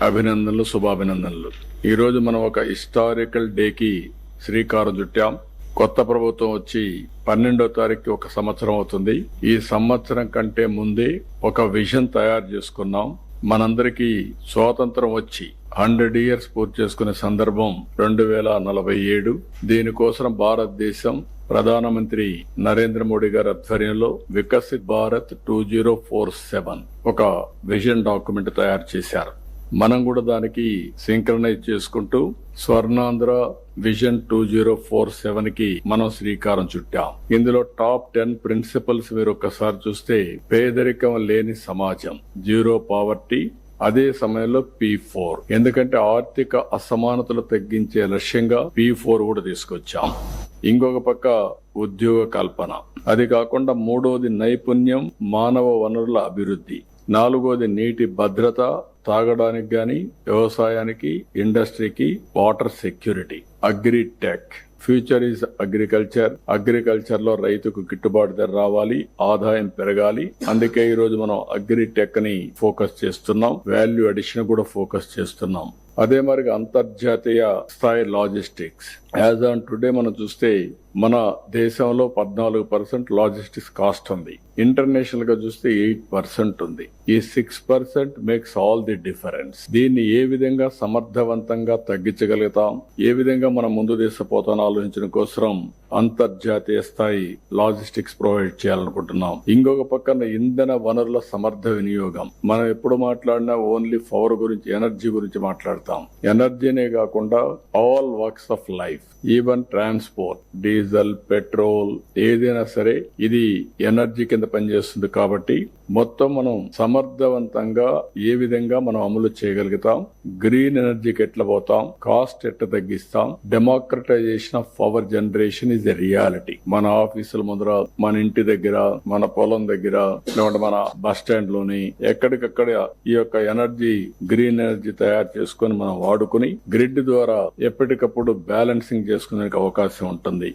అభినందనలు, శుభాభినందనలు. ఈరోజు మనం ఒక హిస్టారికల్ డేకి శ్రీకారం చుట్టాం. కొత్త ప్రభుత్వం వచ్చి 12వ తారీఖు ఒక సంవత్సరం అవుతుంది. ఈ సంవత్సరం కంటే ముందే ఒక విజన్ తయారు చేసుకున్నాం. మనందరికీ స్వాతంత్రం వచ్చి 100 years పూర్తి చేసుకునే సందర్భం 2047. దీనికోసం భారతదేశం ప్రధానమంత్రి నరేంద్ర మోడీ గారి ఆధ్వర్యంలో వికసిత్ భారత్ 2047 ఒక విజన్ డాక్యుమెంట్ తయారు చేశారు. మనం కూడా దానికి సింక్రనైజ్ చేసుకుంటూ స్వర్ణాంధ్ర విజన్ 2047 కి మనం శ్రీకారం చుట్టాం. ఇందులో టాప్ 10 ప్రిన్సిపల్స్ మీరు ఒక్కసారి చూస్తే, పేదరికం లేని సమాజం, జీరో పావర్టీ, అదే సమయంలో P4, ఎందుకంటే ఆర్థిక అసమానతలు తగ్గించే లక్ష్యంగా P4 కూడా తీసుకొచ్చాం. ఇంకొక పక్క ఉద్యోగ కల్పన, అది కాకుండా మూడోది నైపుణ్యం, మానవ వనరుల అభివృద్ధి, నాలుగోది నీటి భద్రత, తాగడానికి గాని, వ్యవసాయానికి, ఇండస్ట్రీకి, water security, agritech, future is agriculture. Agriculture లో రైతుకు గిట్టుబాటు ధర రావాలి, ఆదాయం పెరగాలి. అందుకే ఈ రోజు మనం అగ్రిటెక్ ని ఫోకస్ చేస్తున్నాం, వాల్యూ అడిషన్ కూడా ఫోకస్ చేస్తున్నాం. అదే మరి అంతర్జాతీయ స్థాయి లాజిస్టిక్స్. యాజ్ ఆన్ టుడే మనం చూస్తే మన దేశంలో 14% లాజిస్టిక్స్ కాస్ట్ ఉంది. ఇంటర్నేషనల్ గా చూస్తే 8% ఉంది. ఈ 6% మేక్స్ ఆల్ ది డిఫరెన్స్. దీన్ని ఏ విధంగా సమర్థవంతంగా తగ్గించగలుగుతాం, ఏ విధంగా మనం ముందు తీసుకుపోతాం ఆలోచించడం కోసం అంతర్జాతీయ స్థాయి లాజిస్టిక్స్ ప్రొవైడ్ చేయాలనుకుంటున్నాం. ఇంకొక పక్కన ఇంధన వనరుల సమర్థ వినియోగం. మనం ఎప్పుడు మాట్లాడినా ఓన్లీ పవర్ గురించి, ఎనర్జీ గురించి మాట్లాడతాం. ఎనర్జీనే కాకుండా all works of life, even transport, diesel, petrol, ఏదైనా సరే ఇది ఎనర్జీ కింద పనిచేస్తుంది. కాబట్టి మొత్తం మనం సమర్థవంతంగా ఏ విధంగా మనం అమలు చేయగలుగుతాం, గ్రీన్ ఎనర్జీకి ఎట్లా పోతాం, కాస్ట్ ఎట్లా తగ్గిస్తాం, democratisation of power generation is a reality. మన ఆఫీసుల ముందర, మన ఇంటి దగ్గర, మన పొలం దగ్గర, లేకుంటే మన బస్ స్టాండ్ లోని ఎక్కడికక్కడ ఈ యొక్క ఎనర్జీ, గ్రీన్ ఎనర్జీ తయారు చేసుకుని మనం వాడుకుని గ్రిడ్ ద్వారా ఎప్పటికప్పుడు బ్యాలెన్సింగ్ చేసుకునే అవకాశం ఉంటుంది.